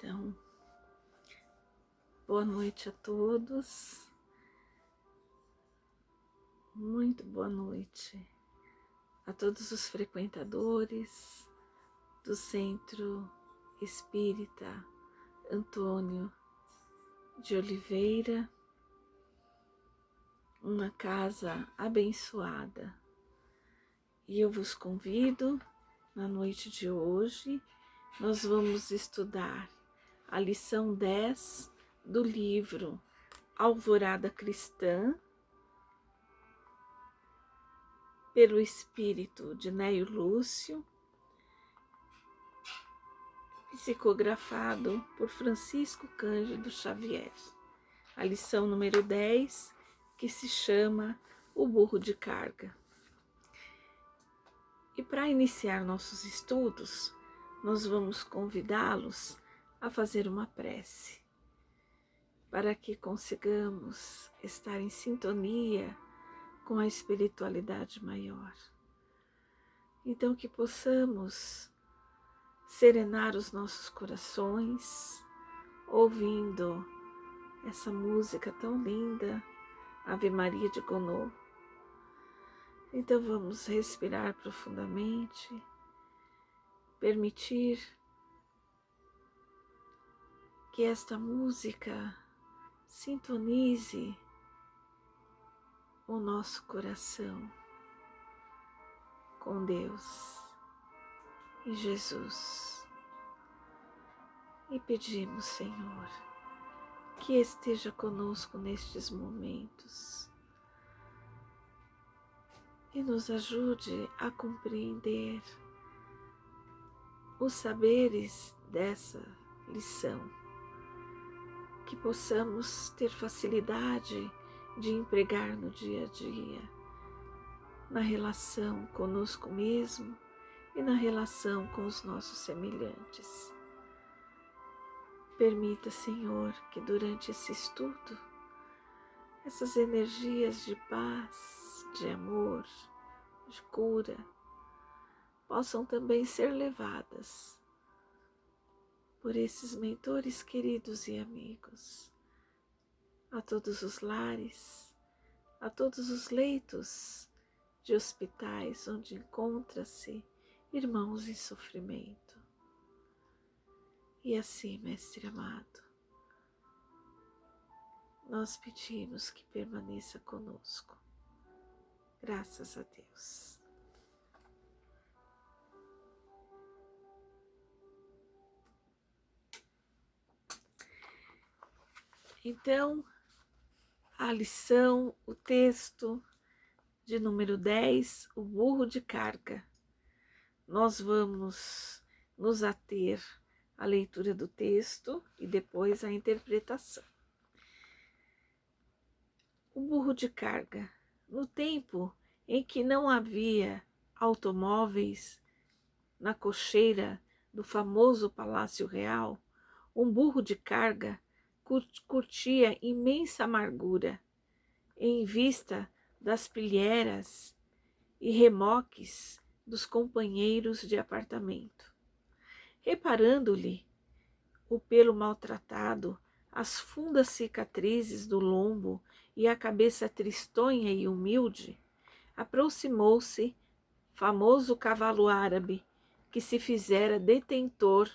Então, boa noite a todos, muito boa noite a todos os frequentadores do Centro Espírita Antônio de Oliveira, uma casa abençoada. E eu vos convido, na noite de hoje, nós vamos estudar a lição 10 do livro Alvorada Cristã, pelo espírito de Neio Lúcio, psicografado por Francisco Cândido Xavier. A lição número 10, que se chama O Burro de Carga. E para iniciar nossos estudos, nós vamos convidá-los a fazer uma prece, para que consigamos estar em sintonia com a espiritualidade maior. Então, que possamos serenar os nossos corações, ouvindo essa música tão linda, Ave Maria de Gounod. Então, vamos respirar profundamente, permitir que esta música sintonize o nosso coração com Deus e Jesus. E pedimos, Senhor, que esteja conosco nestes momentos e nos ajude a compreender os saberes dessa lição, que possamos ter facilidade de empregar no dia a dia, na relação conosco mesmo e na relação com os nossos semelhantes. Permita, Senhor, que durante esse estudo, essas energias de paz, de amor, de cura, possam também ser levadas por esses mentores queridos e amigos, a todos os lares, a todos os leitos de hospitais onde encontra-se irmãos em sofrimento. E assim, Mestre amado, nós pedimos que permaneça conosco. Graças a Deus. Então, a lição, o texto de número 10, o burro de carga. Nós vamos nos ater à leitura do texto e depois à interpretação. O burro de carga. No tempo em que não havia automóveis na cocheira do famoso Palácio Real, um burro de carga curtia imensa amargura em vista das pilheiras e remoques dos companheiros de apartamento. Reparando-lhe o pelo maltratado, as fundas cicatrizes do lombo e a cabeça tristonha e humilde, aproximou-se famoso cavalo árabe que se fizera detentor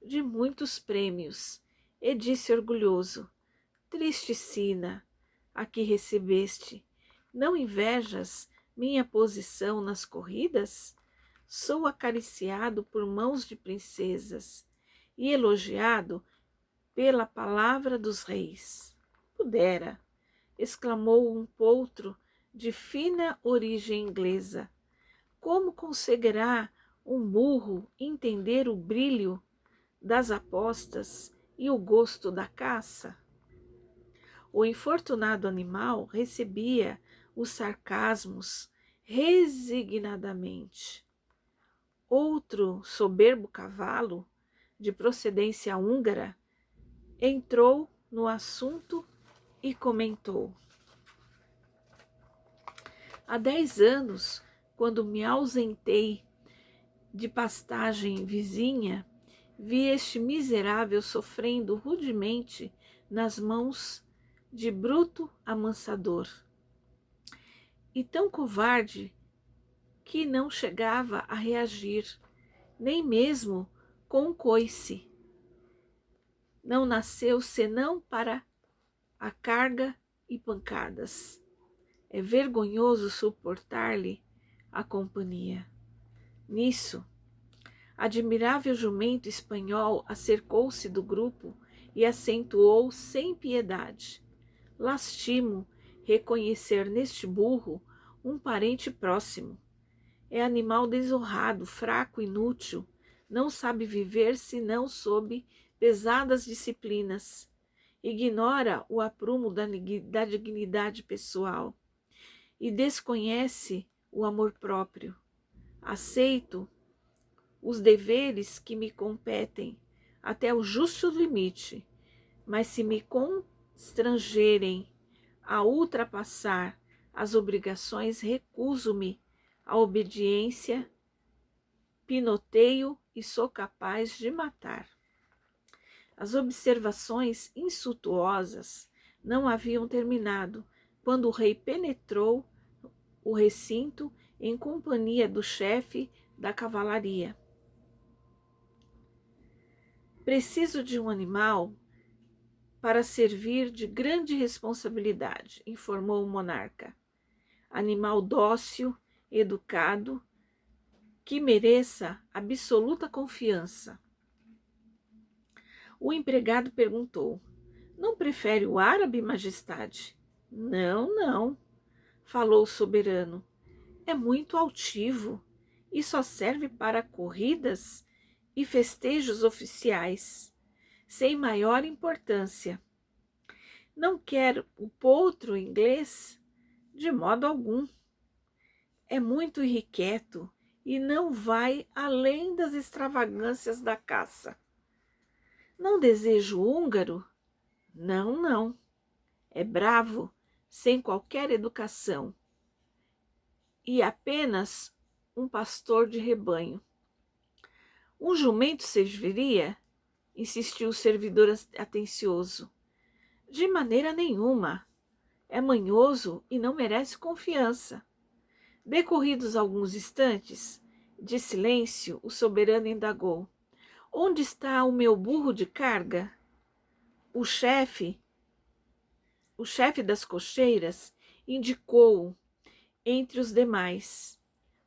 de muitos prêmios e disse orgulhoso: triste sina, a que recebeste, não invejas minha posição nas corridas? Sou acariciado por mãos de princesas e elogiado pela palavra dos reis. Pudera, exclamou um potro de fina origem inglesa, como conseguirá um burro entender o brilho das apostas e o gosto da caça? O infortunado animal recebia os sarcasmos resignadamente. Outro soberbo cavalo, de procedência húngara, entrou no assunto e comentou: há 10 anos, quando me ausentei de pastagem vizinha, vi este miserável sofrendo rudemente nas mãos de bruto amansador, e tão covarde que não chegava a reagir, nem mesmo com um coice. Não nasceu senão para a carga e pancadas. É vergonhoso suportar-lhe a companhia. Nisso, admirável jumento espanhol acercou-se do grupo e acentuou sem piedade: lastimo reconhecer neste burro um parente próximo. É animal desonrado, fraco, inútil, não sabe viver senão sob pesadas disciplinas. Ignora o aprumo da dignidade pessoal e desconhece o amor próprio. Aceito os deveres que me competem até o justo limite, mas se me constrangerem a ultrapassar as obrigações, recuso-me à obediência, pinoteio e sou capaz de matar. As observações insultuosas não haviam terminado quando o rei penetrou o recinto em companhia do chefe da cavalaria. Preciso de um animal para servir de grande responsabilidade, informou o monarca. Animal dócil, educado, que mereça absoluta confiança. O empregado perguntou: não prefere o árabe, majestade? Não, não, falou o soberano. É muito altivo e só serve para corridas e festejos oficiais, sem maior importância. Não quer o potro inglês? De modo algum. É muito irrequieto e não vai além das extravagâncias da caça. Não desejo húngaro? Não, não. É bravo, sem qualquer educação e apenas um pastor de rebanho. Um jumento serviria? Insistiu o servidor atencioso. De maneira nenhuma. É manhoso e não merece confiança. Decorridos alguns instantes de silêncio, o soberano indagou: onde está o meu burro de carga? O chefe das cocheiras, indicou-o entre os demais.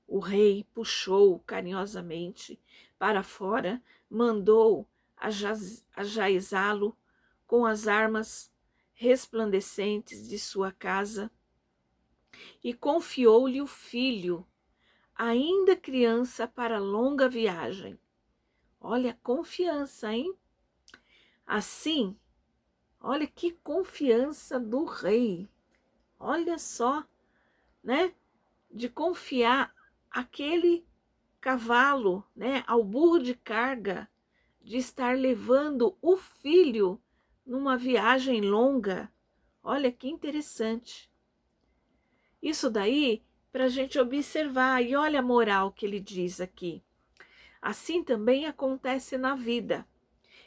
O rei puxou-o carinhosamente para fora, mandou ajaizá-lo com as armas resplandecentes de sua casa e confiou-lhe o filho, ainda criança, para longa viagem. Olha a confiança, hein? Assim, olha que confiança do rei. Olha só, né? De confiar aquele cavalo, né, ao burro de carga, de estar levando o filho numa viagem longa. Olha que interessante. Isso daí para a gente observar, e olha a moral que ele diz aqui. Assim também acontece na vida.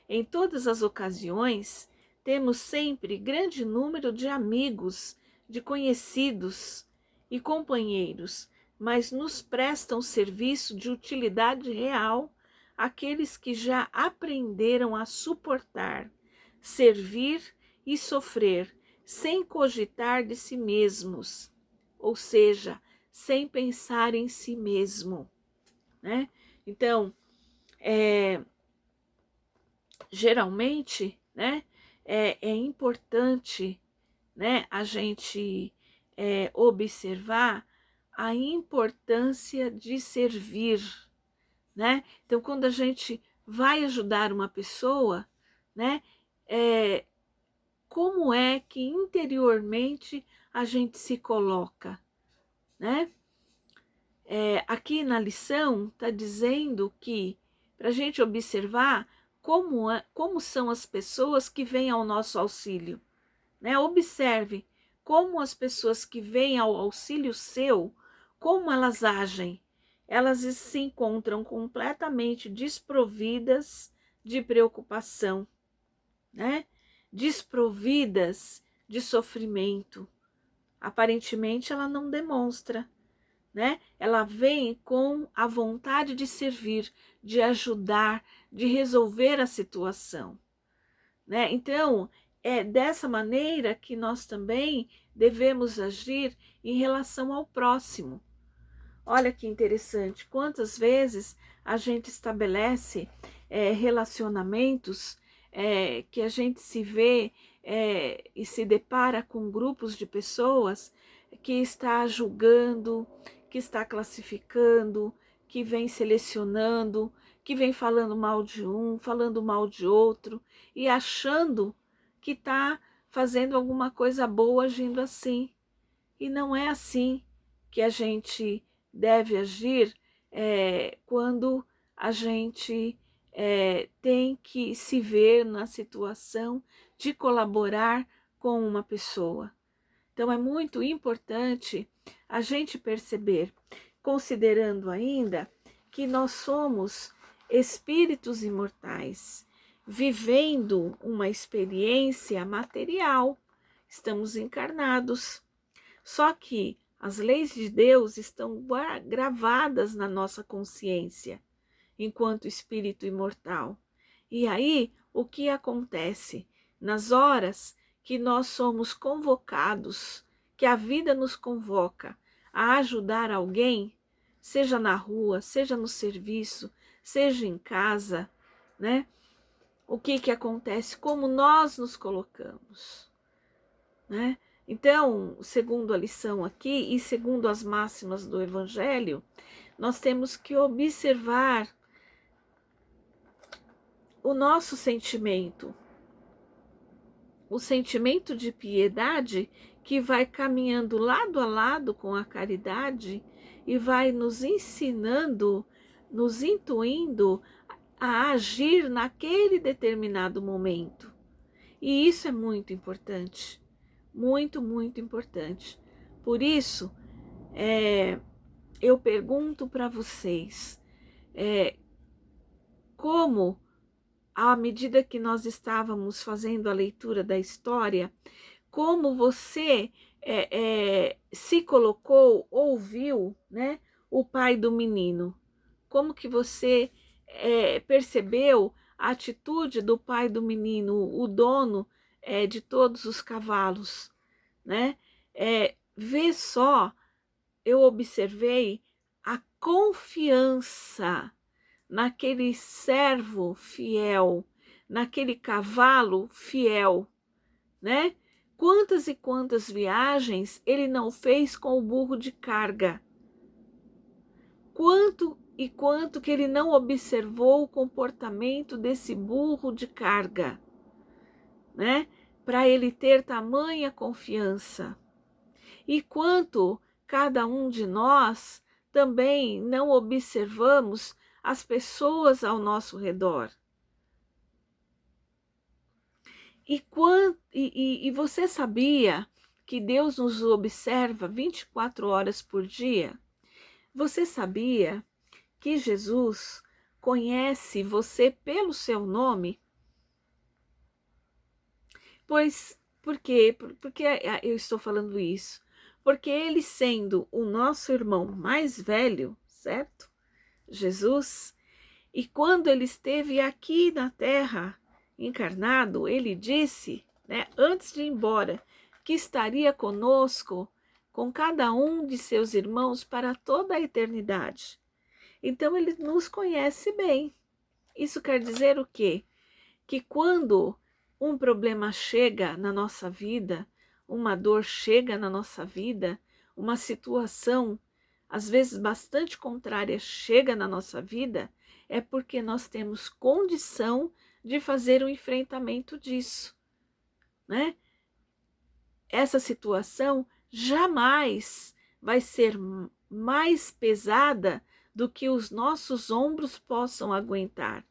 Em todas as ocasiões, temos sempre grande número de amigos, de conhecidos e companheiros, mas nos prestam serviço de utilidade real aqueles que já aprenderam a suportar, servir e sofrer, sem cogitar de si mesmos, ou seja, sem pensar em si mesmo, né? Então, geralmente, né, é importante, né, a gente observar a importância de servir, né? Então, quando a gente vai ajudar uma pessoa, né, como é que interiormente a gente se coloca, né? Aqui na lição está dizendo que para a gente observar como são as pessoas que vêm ao nosso auxílio, né? Observe como as pessoas que vêm ao auxílio seu, como elas agem. Elas se encontram completamente desprovidas de preocupação, né? Desprovidas de sofrimento. Aparentemente ela não demonstra, né? Ela vem com a vontade de servir, de ajudar, de resolver a situação, né? Então, é dessa maneira que nós também devemos agir em relação ao próximo. Olha que interessante, quantas vezes a gente estabelece relacionamentos que a gente se vê e se depara com grupos de pessoas que está julgando, que está classificando, que vem selecionando, que vem falando mal de um, falando mal de outro e achando que está fazendo alguma coisa boa agindo assim. E não é assim que a gente deve agir quando a gente tem que se ver na situação de colaborar com uma pessoa. Então é muito importante a gente perceber, considerando ainda que nós somos espíritos imortais, vivendo uma experiência material, estamos encarnados. Só que as leis de Deus estão gravadas na nossa consciência, enquanto espírito imortal. E aí, o que acontece? Nas horas que nós somos convocados, que a vida nos convoca a ajudar alguém, seja na rua, seja no serviço, seja em casa, né? O que acontece? Como nós nos colocamos, né? Então, segundo a lição aqui e segundo as máximas do Evangelho, nós temos que observar o nosso sentimento, o sentimento de piedade que vai caminhando lado a lado com a caridade e vai nos ensinando, nos intuindo a agir naquele determinado momento. E isso é muito importante, muito, muito importante. Por isso, eu pergunto para vocês, como, à medida que nós estávamos fazendo a leitura da história, como você se colocou, ouviu, né, o pai do menino? Como que você percebeu a atitude do pai do menino, o dono de todos os cavalos, né? Vê só, eu observei a confiança naquele servo fiel, naquele cavalo fiel, né? Quantas e quantas viagens ele não fez com o burro de carga? Quanto e quanto que ele não observou o comportamento desse burro de carga, né? Para ele ter tamanha confiança. E quanto cada um de nós também não observamos as pessoas ao nosso redor. E você sabia que Deus nos observa 24 horas por dia? Você sabia que Jesus conhece você pelo seu nome? Pois, por quê? Porque eu estou falando isso? Porque ele, sendo o nosso irmão mais velho, certo? Jesus, e quando ele esteve aqui na terra, encarnado, ele disse, né, antes de ir embora, que estaria conosco, com cada um de seus irmãos para toda a eternidade. Então ele nos conhece bem. Isso quer dizer o quê? Que quando um problema chega na nossa vida, uma dor chega na nossa vida, uma situação, às vezes bastante contrária, chega na nossa vida, é porque nós temos condição de fazer o enfrentamento disso, né? Essa situação jamais vai ser mais pesada do que os nossos ombros possam aguentar.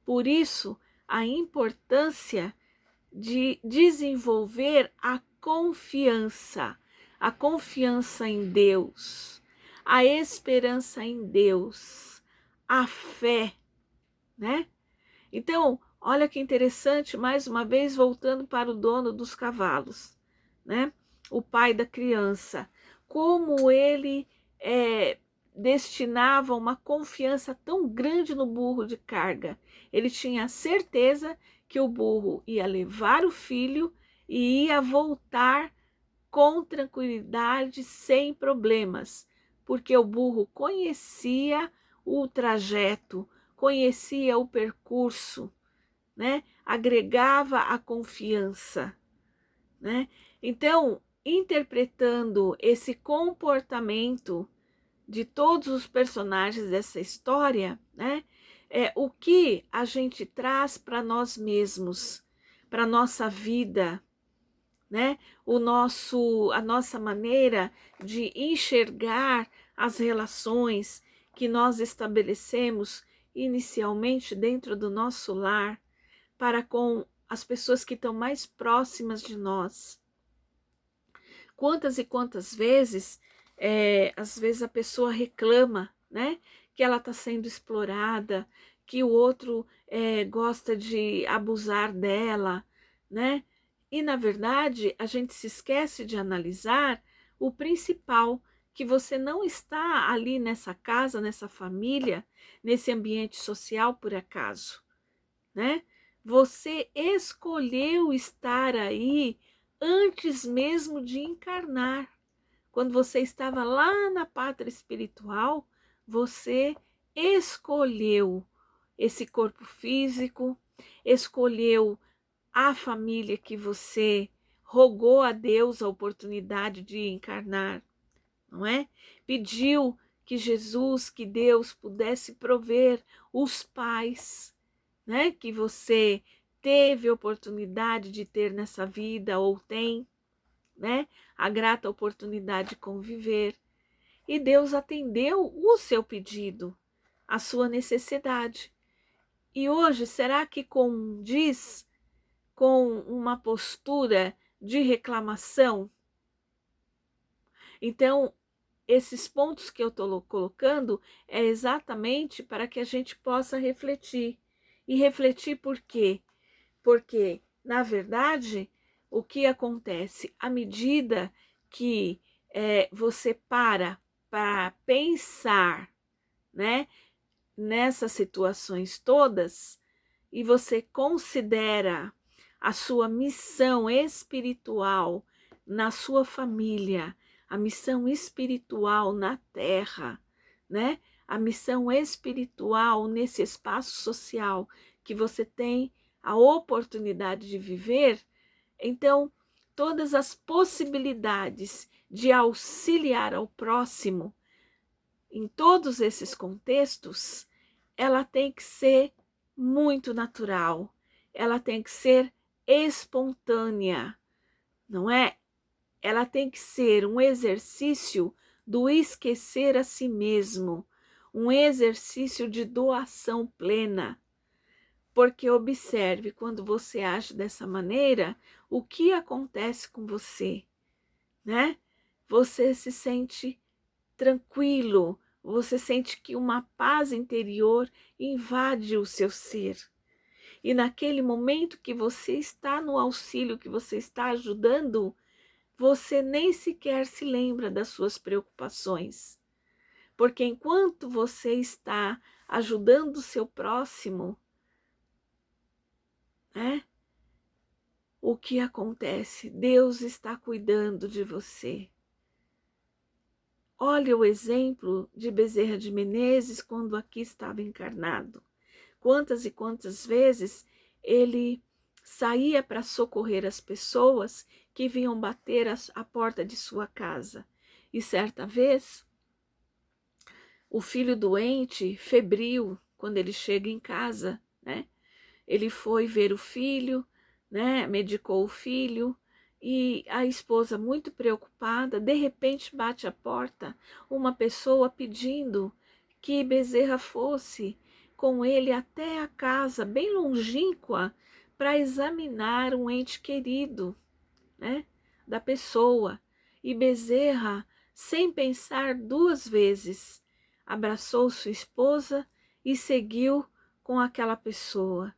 Por isso, a importância de desenvolver a confiança em Deus, a esperança em Deus, a fé, né? Então, olha que interessante, mais uma vez voltando para o dono dos cavalos, né? O pai da criança, como ele destinava uma confiança tão grande no burro de carga. Ele tinha certeza que o burro ia levar o filho e ia voltar com tranquilidade, sem problemas, porque o burro conhecia o trajeto, conhecia o percurso, né? Agregava a confiança, né? Então, interpretando esse comportamento de todos os personagens dessa história, né? O que a gente traz para nós mesmos, para nossa vida, né? A nossa maneira de enxergar as relações que nós estabelecemos inicialmente dentro do nosso lar para com as pessoas que estão mais próximas de nós. Quantas e quantas vezes, às vezes a pessoa reclama, né? Que ela está sendo explorada, que o outro gosta de abusar dela, né? E, na verdade, a gente se esquece de analisar o principal, que você não está ali nessa casa, nessa família, nesse ambiente social por acaso, né? Você escolheu estar aí antes mesmo de encarnar. Quando você estava lá na pátria espiritual, você escolheu esse corpo físico, escolheu a família que você rogou a Deus a oportunidade de encarnar, não é? Pediu que Jesus, que Deus pudesse prover os pais, né? Que você teve oportunidade de ter nessa vida ou tem, né? A grata oportunidade de conviver. E Deus atendeu o seu pedido, a sua necessidade. E hoje, será que condiz com uma postura de reclamação? Então, esses pontos que eu estou colocando é exatamente para que a gente possa refletir. E refletir por quê? Porque, na verdade, o que acontece? À medida que você para pensar, né, nessas situações todas, e você considera a sua missão espiritual na sua família, a missão espiritual na Terra, né? A missão espiritual nesse espaço social que você tem a oportunidade de viver, então todas as possibilidades de auxiliar ao próximo em todos esses contextos, ela tem que ser muito natural, ela tem que ser espontânea, não é? Ela tem que ser um exercício do esquecer a si mesmo, um exercício de doação plena. Porque observe, quando você age dessa maneira, o que acontece com você, né? Você se sente tranquilo, você sente que uma paz interior invade o seu ser. E naquele momento que você está no auxílio, que você está ajudando, você nem sequer se lembra das suas preocupações. Porque enquanto você está ajudando o seu próximo, né? O que acontece? Deus está cuidando de você. Olha o exemplo de Bezerra de Menezes quando aqui estava encarnado. Quantas e quantas vezes ele saía para socorrer as pessoas que vinham bater a porta de sua casa. E certa vez, o filho doente, febril, quando ele chega em casa, né? Ele foi ver o filho, né? Medicou o filho, e a esposa, muito preocupada, de repente bate à porta uma pessoa pedindo que Bezerra fosse com ele até a casa, bem longínqua, para examinar um ente querido, né, da pessoa. E Bezerra, sem pensar duas vezes, abraçou sua esposa e seguiu com aquela pessoa.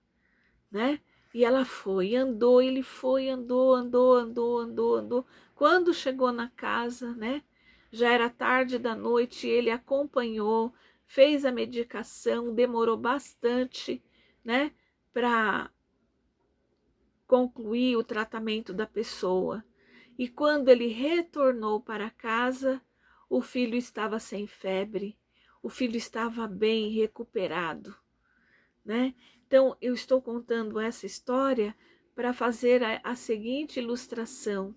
né? E ela foi, andou, ele foi, andou. Quando chegou na casa, né? Já era tarde da noite, ele acompanhou, fez a medicação, demorou bastante, né? Para concluir o tratamento da pessoa. E quando ele retornou para casa, o filho estava sem febre, o filho estava bem recuperado, né? Então, eu estou contando essa história para fazer a seguinte ilustração.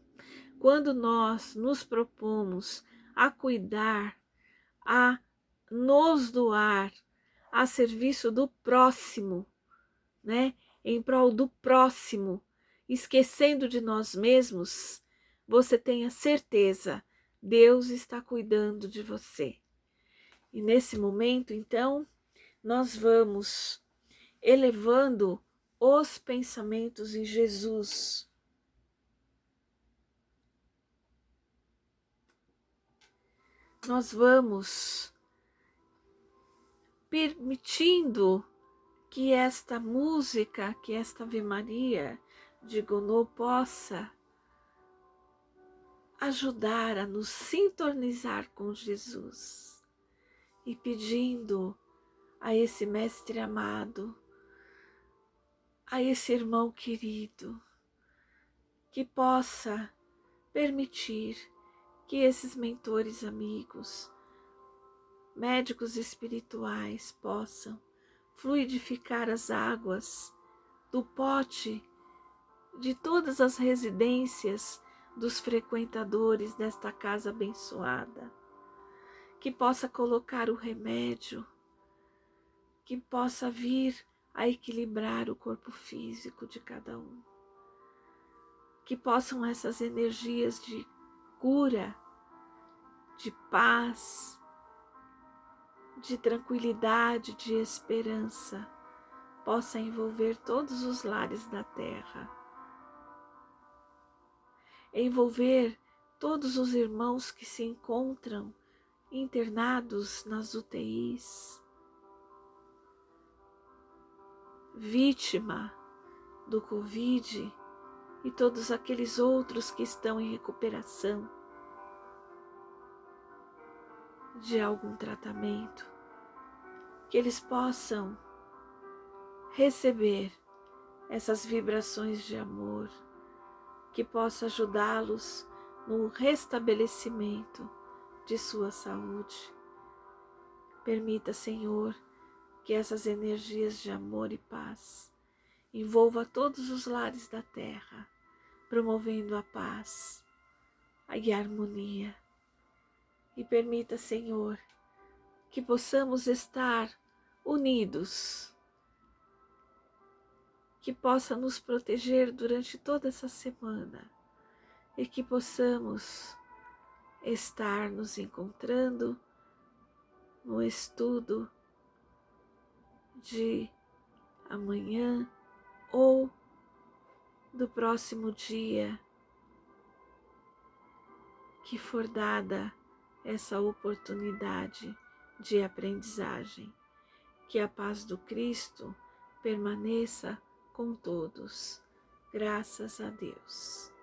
Quando nós nos propomos a cuidar, a nos doar a serviço do próximo, né? Em prol do próximo, esquecendo de nós mesmos, você tenha certeza, Deus está cuidando de você. E nesse momento, então, nós vamos elevando os pensamentos em Jesus. Nós vamos permitindo que esta música, que esta Ave Maria de Gounod possa ajudar a nos sintonizar com Jesus e pedindo a esse Mestre amado, a esse irmão querido, que possa permitir que esses mentores amigos, médicos espirituais, possam fluidificar as águas do pote de todas as residências dos frequentadores desta casa abençoada, que possa colocar o remédio, que possa vir a equilibrar o corpo físico de cada um, que possam essas energias de cura, de paz, de tranquilidade, de esperança, possa envolver todos os lares da terra, envolver todos os irmãos que se encontram internados nas UTIs, vítima do Covid e todos aqueles outros que estão em recuperação de algum tratamento, que eles possam receber essas vibrações de amor, que possa ajudá-los no restabelecimento de sua saúde. Permita, Senhor, que essas energias de amor e paz envolva todos os lares da terra, promovendo a paz e a harmonia. E permita, Senhor, que possamos estar unidos, que possa nos proteger durante toda essa semana e que possamos estar nos encontrando no estudo de amanhã ou do próximo dia que for dada essa oportunidade de aprendizagem. Que a paz do Cristo permaneça com todos. Graças a Deus.